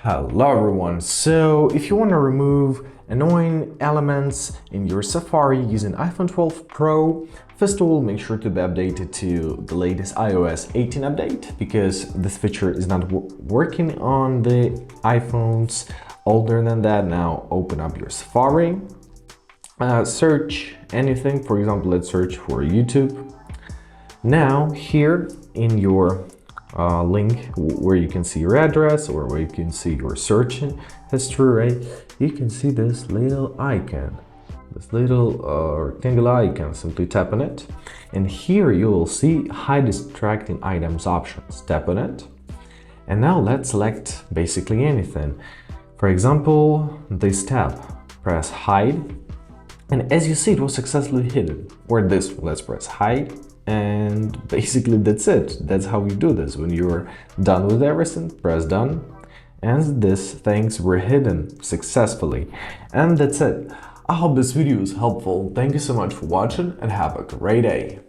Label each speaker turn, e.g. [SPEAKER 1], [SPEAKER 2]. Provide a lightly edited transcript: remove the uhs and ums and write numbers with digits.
[SPEAKER 1] Hello everyone, so if you want to remove annoying elements in your Safari using iPhone 12 Pro, first of all make sure to be updated to the latest iOS 18 update, because this feature is not working on the iPhones older than that. Now open up your Safari, search anything, for example let's search for YouTube. Now here in your link where you can see your address or where you can see your search history, right? You can see this little icon, this little rectangular icon. Simply tap on it, and here you will see hide distracting items options. Tap on it, and now let's select basically anything. For example, this tab, press hide, and as you see it was successfully hidden. Or this, let's press hide. And basically that's it. That's how you do this. When you're done with everything, press done, and these things were hidden successfully. And that's it. I hope this video is helpful. Thank you so much for watching and have a great day.